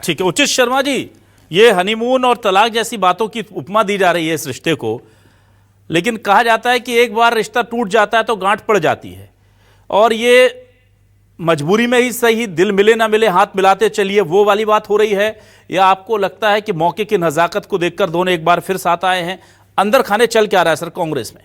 ठीक है उचित शर्मा जी, ये हनीमून और तलाक जैसी बातों की उपमा दी जा रही है इस रिश्ते को, लेकिन कहा जाता है कि एक बार रिश्ता टूट जाता है तो गांठ पड़ जाती है, और ये मजबूरी में ही सही, दिल मिले ना मिले हाथ मिलाते चलिए वो वाली बात हो रही है, या आपको लगता है कि मौके की नजाकत को देखकर दोनों एक बार फिर साथ आए हैं? अंदर खाने चल क्या रहा है सर कांग्रेस में?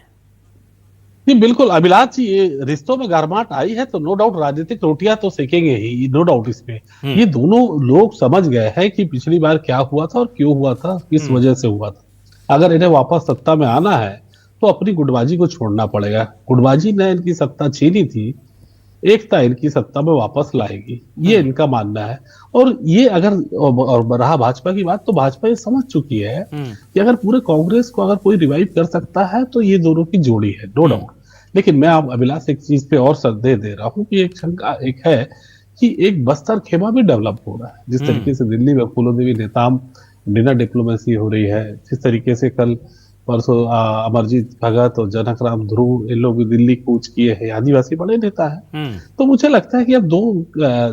नहीं, बिल्कुल अभिलाष जी, ये रिश्तों में गर्माहट आई है तो नो डाउट राजनीतिक रोटियां तो सेकेंगे ही, नो डाउट इसमें। ये दोनों लोग समझ गए हैं कि पिछली बार क्या हुआ था और क्यों हुआ था, किस वजह से हुआ था। अगर इन्हें वापस सत्ता में आना है तो अपनी गुटबाजी को छोड़ना पड़ेगा। गुटबाजी ने इनकी सत्ता छीनी थी, एकता इनकी सत्ता में वापस लाएगी, ये इनका मानना है। और ये अगर और रहा भाजपा की बात, तो भाजपा ये समझ चुकी है कि अगर पूरे कांग्रेस को अगर कोई रिवाइव कर सकता है तो ये दोनों की जोड़ी है, नो डाउट। लेकिन मैं आप अभिलाष एक चीज पे और संदेह दे रहा हूँ कि एक शंका एक है कि एक बस्तर खेमा भी डेवलप हो रहा है। जिस तरीके से दिल्ली में फूलोदेवी नेताम डिनर डिप्लोमेसी हो रही है, जिस तरीके से कल परसों अमरजीत भगत और जनक राम ध्रुव इन लोग भी दिल्ली कूच किए हैं, आदिवासी बड़े नेता है। तो मुझे लगता है कि अब दो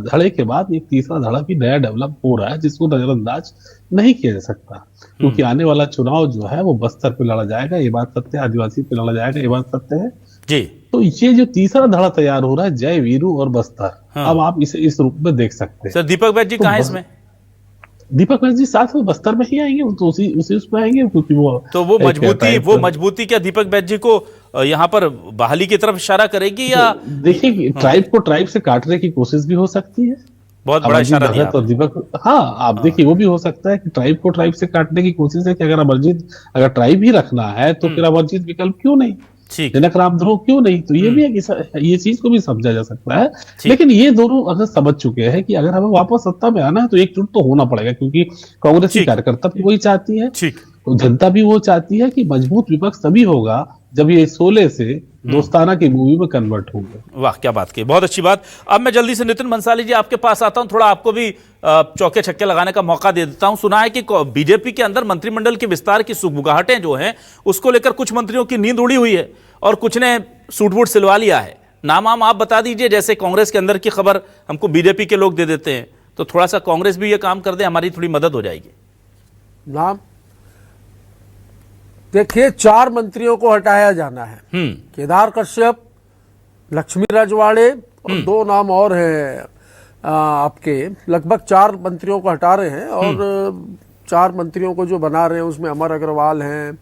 धड़े के बाद एक तीसरा धड़ा भी नया डेवलप हो रहा है, जिसको नजरअंदाज नहीं किया जा सकता। क्योंकि आने वाला चुनाव जो है वो बस्तर पे लड़ा जाएगा, ये बात सत्य है, आदिवासी पे लड़ा जाएगा, ये बात सत्य है जी। तो ये जो तीसरा धड़ा तैयार हो रहा है, जय वीरू और बस्तर, अब आप इसे इस रूप में देख सकते हैं। सर दीपक बैठ जी कहाँ है इसमें? दीपक बैठ जी साथ में बस्तर में ही आएंगे, तो उसी उसमें आएंगे, क्योंकि वो मजबूती क्या दीपक बैठ जी को यहाँ पर बहाली की तरफ इशारा करेगी, या देखिए ट्राइब को ट्राइब से काटने की कोशिश भी हो सकती है। बहुत बड़ा इशारा दिया तो दीपक, हाँ आप देखिए वो भी हो सकता है कि ट्राइब को ट्राइब से काटने की कोशिश है कि अगर ट्राइब ही रखना है तो फिर अमरजीत विकल्प क्यों नहीं, जनक राम ध्रुव क्यों नहीं। तो ये भी ये चीज को भी समझा जा सकता है। लेकिन ये दोनों अगर समझ चुके हैं कि अगर हमें वापस सत्ता में आना है तो एकजुट तो होना पड़ेगा, क्योंकि कांग्रेस की कार्यकर्ता भी वही चाहती है, तो जनता भी वो चाहती है कि मजबूत विपक्ष तभी होगा जब ये 16 से दोस्ताना की मूवी में कन्वर्ट होंगे। वाह क्या बात की, बहुत अच्छी बात। अब मैं जल्दी से नितिन बंसाली जी आपके पास आता हूं, थोड़ा आपको भी चौके छक्के लगाने का मौका दे देता हूं। सुना है कि बीजेपी के अंदर मंत्रिमंडल के विस्तार की सुगबुगाहटें जो हैं उसको लेकर कुछ मंत्रियों की नींद उड़ी हुई है और कुछ ने सूट वूट सिलवा लिया है। नाम आप बता दीजिए, जैसे कांग्रेस के अंदर की खबर हमको बीजेपी के लोग दे देते हैं, तो थोड़ा सा कांग्रेस भी ये काम कर दे, हमारी थोड़ी मदद हो जाएगी। नाम देखिए, 4 मंत्रियों को हटाया जाना है, केदार कश्यप, लक्ष्मी रजवाड़े और 2 नाम और हैं आपके। लगभग 4 मंत्रियों को हटा रहे हैं और 4 मंत्रियों को जो बना रहे हैं उसमें अमर अग्रवाल हैं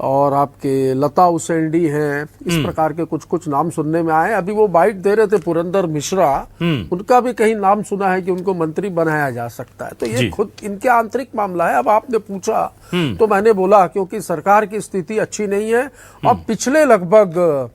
और आपके लता उसेंडी हैं, इस प्रकार के कुछ नाम सुनने में आए। अभी वो बाइट दे रहे थे पुरंदर मिश्रा, उनका भी कहीं नाम सुना है कि उनको मंत्री बनाया जा सकता है। तो ये खुद इनके आंतरिक मामला है। अब आपने पूछा तो मैंने बोला क्योंकि सरकार की स्थिति अच्छी नहीं है। अब पिछले लगभग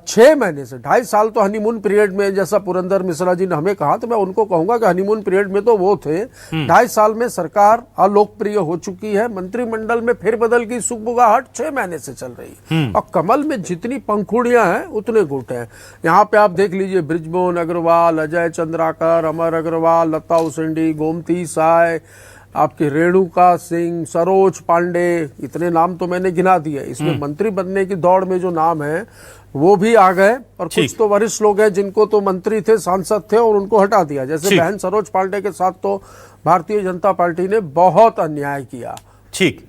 6 महीने से 2.5 साल तो हनीमून पीरियड में, जैसा पुरंदर मिश्रा जी ने हमें कहा, तो मैं उनको कहूंगा कि हनीमून पीरियड में तो वो थे। 2.5 साल में सरकार अलोकप्रिय हो चुकी है, मंत्रिमंडल में फेरबदल की सुगबुगाहट 6 महीने से चल रही है और कमल में जितनी पंखुड़ियां हैं उतने गुट हैं। यहाँ पे आप देख लीजिए, बृजमोहन अग्रवाल, अजय चंद्राकर, अमर अग्रवाल, लता उसेंडी, गोमती साय, आपके रेणुका सिंह, सरोज पांडे, इतने नाम तो मैंने गिना दिए। इसमें मंत्री बनने की दौड़ में जो नाम है वो भी आ गए और कुछ तो वरिष्ठ लोग हैं जिनको तो मंत्री थे, सांसद थे और उनको हटा दिया। जैसे बहन सरोज पांडे के साथ तो भारतीय जनता पार्टी ने बहुत अन्याय किया। ठीक।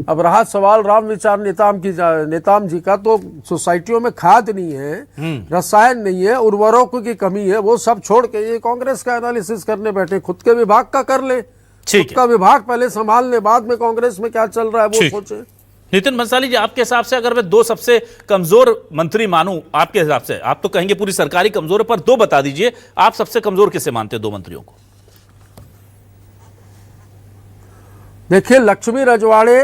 अब रहा सवाल राम विचार नेताम जी का, तो सोसाइटियों में खाद नहीं है, रसायन नहीं है, उर्वरकों की कमी है, वो सब छोड़ के ये कांग्रेस का एनालिसिस करने बैठे। खुद के विभाग का कर ले, खुद का विभाग पहले संभाल ले, बाद में कांग्रेस में क्या चल रहा है वो सोचे। नितिन बंसाली जी, आपके हिसाब से अगर मैं 2 सबसे कमजोर मंत्री मानूं, आपके हिसाब से, आप तो कहेंगे पूरी सरकारी कमजोर है, पर 2 बता दीजिए, आप सबसे कमजोर किसे मानते हैं 2 मंत्रियों को? देखिए, लक्ष्मी रजवाड़े,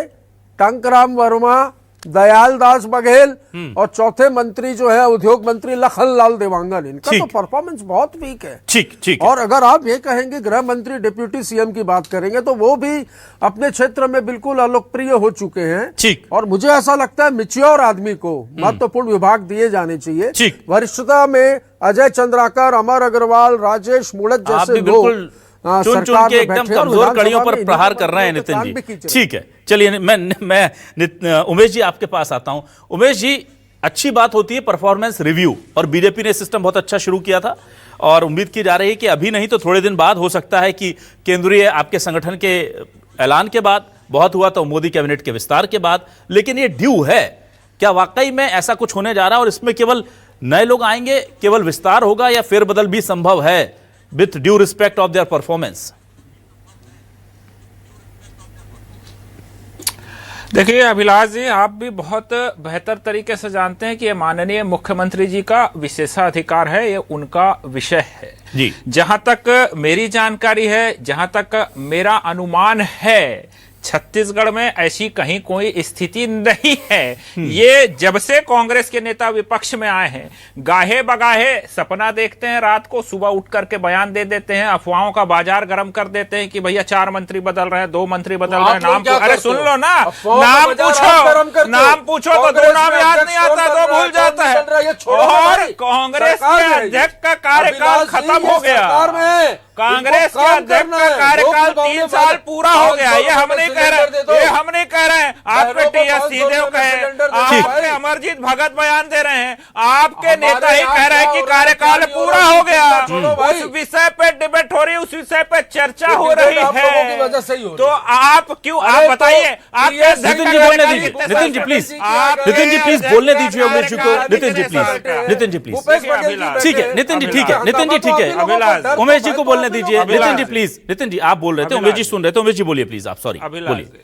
टंकराम वर्मा, दयाल दास बघेल और चौथे मंत्री जो है उद्योग मंत्री लखन लाल देवांगन, इनका तो परफॉर्मेंस बहुत वीक है। ठीक। और अगर आप ये कहेंगे गृह मंत्री डिप्यूटी सीएम की बात करेंगे तो वो भी अपने क्षेत्र में बिल्कुल अलोकप्रिय हो चुके हैं। और मुझे ऐसा लगता है मैच्योर आदमी को महत्वपूर्ण विभाग दिए जाने चाहिए। वरिष्ठता में अजय चंद्राकर, अमर अग्रवाल, राजेश मूणत जैसे लोग चुन के एकदम कमजोर कड़ियों पर प्रहार कर रहे हैं नितिन जी। ठीक है, चलिए मैं उमेश जी आपके पास आता हूं। उमेश जी, अच्छी बात होती है परफॉर्मेंस रिव्यू, और बीजेपी ने सिस्टम बहुत अच्छा शुरू किया था और उम्मीद की जा रही है कि अभी नहीं तो थोड़े दिन बाद हो सकता है कि केंद्रीय आपके संगठन के ऐलान के बाद, बहुत हुआ तो मोदी कैबिनेट के विस्तार के बाद, लेकिन ये ड्यू है। क्या वाकई में ऐसा कुछ होने जा रहा है और इसमें केवल नए लोग आएंगे, केवल विस्तार होगा, या फेरबदल भी संभव है with due respect of their performance? देखिए अभिलाष जी, आप भी बहुत बेहतर तरीके से जानते हैं कि ये माननीय मुख्यमंत्री जी का विशेषाधिकार है, ये उनका विषय है जी। जहां तक मेरी जानकारी है, जहां तक मेरा अनुमान है, छत्तीसगढ़ में ऐसी कहीं कोई स्थिति नहीं है। ये जब से कांग्रेस के नेता विपक्ष में आए हैं, गाहे बगाहे सपना देखते हैं, रात को सुबह उठ करके बयान दे देते हैं, अफवाहों का बाजार गर्म कर देते हैं कि भैया 4 मंत्री बदल रहे हैं, 2 मंत्री बदल रहे हैं, नाम अरे सुन लो ना, नाम पूछो तो 2 नाम याद नहीं आता, 2 भूल जाता है। और कांग्रेस के अध्यक्ष का कार्यकाल खत्म हो गया, कांग्रेस के अध्यक्ष का कार्यकाल 3 साल पूरा हो गया। ये हम नहीं कह रहे, ये हम नहीं कह रहे हैं, आपके टीएस सिंहदेव कहे, आपके अमरजीत भगत बयान दे रहे हैं, आपके नेता ही कह रहे हैं कि कार्यकाल पूरा हो गया। उस विषय पे डिबेट हो रही है, उस विषय पे चर्चा हो रही है, तो आप क्यों, आप बताइए, आपके नितिन जी बोलने दीजिए, नितिन जी प्लीज, नितिन जी प्लीज बोलने दीजिए उमेश जी को। नितिन जी प्लीज, नितिन जी प्लीज, ठीक है नितिन जी, ठीक है नितिन जी, ठीक है उमेश जी को बोलने दीजिए। नितिन जी प्लीज, नितिन जी आप बोल रहे थे, उमेश जी सुन रहे थे, उमेश जी बोलिए प्लीज, आप सॉरी बोलिए।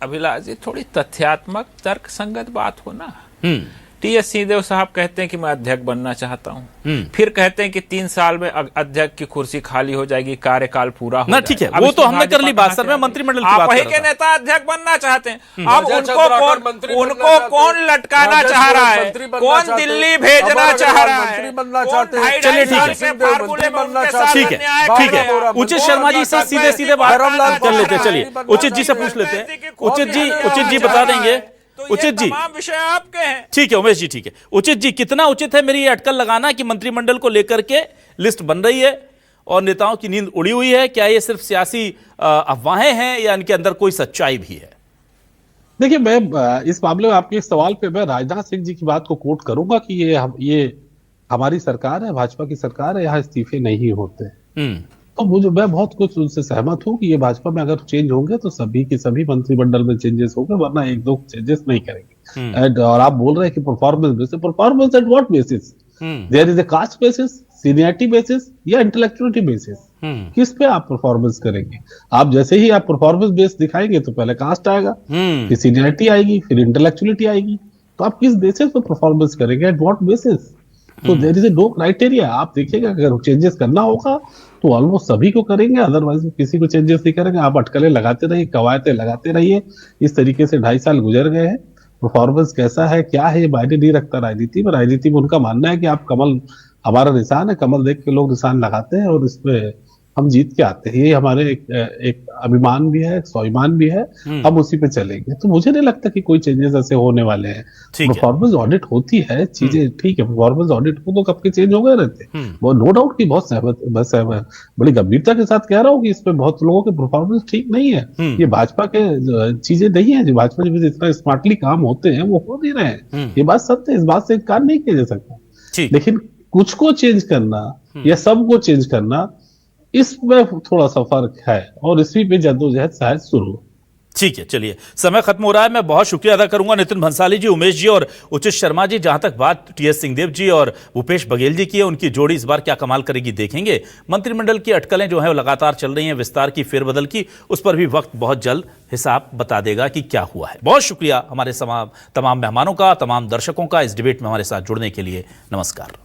अभिलाष जी थोड़ी तथ्यात्मक तर्क संगत बात हो ना। टीएस सिंहदेव साहब कहते हैं कि मैं अध्यक्ष बनना चाहता हूं, फिर कहते हैं कि 3 साल में अध्यक्ष की कुर्सी खाली हो जाएगी, कार्यकाल पूरा हो ना, ठीक है वो तो हमने कर ली बात, सर मैं मंत्रिमंडल की बात कर रहा था। के नेता अध्यक्ष बनना चाहते हैं, अब उनको कौन लटकाना चाह रहा है, कौन दिल्ली भेजना चाह रहा है, चलिए ठीक है, ठीक है उचित शर्मा जी से सीधे सीधे बात कर लेते हैं। चलिए उचित जी से पूछ लेते हैं, उचित जी बता देंगे। उचित जी, तमाम विषय आपके हैं। ठीक है उमेश जी, ठीक है उचित जी, कितना उचित है मेरी ये अटकल लगाना कि मंत्रिमंडल को लेकर के लिस्ट बन रही है और नेताओं की नींद उड़ी हुई है? क्या ये सिर्फ सियासी अफवाहें हैं या इनके अंदर कोई सच्चाई भी है? देखिए, मैं इस मामले में आपके इस सवाल पे मैं राजनाथ सिंह जी की बात को कोट करूंगा कि ये हमारी सरकार है, भाजपा की सरकार है, यहाँ इस्तीफे नहीं होते। तो मैं बहुत कुछ उनसे सहमत हूँ कि ये भाजपा में अगर चेंज होंगे तो सभी के सभी मंत्रिमंडल में चेंजेस होंगे, वरना 1-2 चेंजेस नहीं करेंगे। और आप बोल रहे हैं कि performance basis, performance at what basis? There is a caste basis, seniority basis या इंटेलेक्चुअलिटी बेसिस? किस पे आप परफॉर्मेंस करेंगे? आप जैसे ही आप परफॉर्मेंस बेस दिखाएंगे तो पहले कास्ट आएगा, फिर सीनियरिटी आएगी, फिर इंटेलेक्चुअलिटी आएगी, तो आप किस बेसिस पे परफॉर्मेंस करेंगे, एट व्हाट बेसिस? तो there is a no criteria. आप देखिएगा अगर चेंजेस करना होगा तो ऑलमोस्ट सभी को करेंगे, अदरवाइज किसी को चेंजेस नहीं करेंगे। आप अटकलें लगाते रहिए, कवायतें लगाते रहिए। इस तरीके से 2.5 साल गुजर गए हैं। परफॉर्मेंस कैसा है, क्या है, ये मायने नहीं रखता राजनीति में। राजनीति में उनका मानना है कि आप कमल हमारा निशान है, कमल देख के लोग निशान लगाते हैं और इसमें हम जीत के आते हैं। ये हमारे एक अभिमान भी है, एक स्वाभिमान भी है, हम उसी पे चलेंगे। तो मुझे नहीं लगता कि कोई चेंजेस ऐसे होने वाले हैं। परफॉर्मेंस ऑडिट होती है, चीजें ठीक है, परफॉर्मेंस ऑडिट को तो कब के चेंज हो गए रहते, वो नो डाउट की बहुत सहमत, बड़ी गंभीरता के साथ कह रहा हूँ कि इसमें बहुत लोगों के परफॉर्मेंस ठीक नहीं है। ये भाजपा के चीजें नहीं है, जो भाजपा में इतना स्मार्टली काम होते हैं वो हो नहीं रहे हैं। ये बात सत्य है, इस बात से इनकार नहीं किया जा सकता। लेकिन कुछ को चेंज करना या सबको चेंज करना, इसमें थोड़ा सा फर्क है और इसी पे जद्दोजहद शायद शुरू। ठीक है, चलिए समय खत्म हो रहा है। मैं बहुत शुक्रिया अदा करूंगा नितिन भंसाली जी, उमेश जी और उचित शर्मा जी। जहां तक बात टीएस सिंहदेव जी और भूपेश बघेल जी की है, उनकी जोड़ी इस बार क्या कमाल करेगी देखेंगे। मंत्रिमंडल की अटकलें जो है वो लगातार चल रही हैं, विस्तार की, फेरबदल की, उस पर भी वक्त बहुत जल्द हिसाब बता देगा कि क्या हुआ है। बहुत शुक्रिया हमारे तमाम मेहमानों का, तमाम दर्शकों का इस डिबेट में हमारे साथ जुड़ने के लिए। नमस्कार।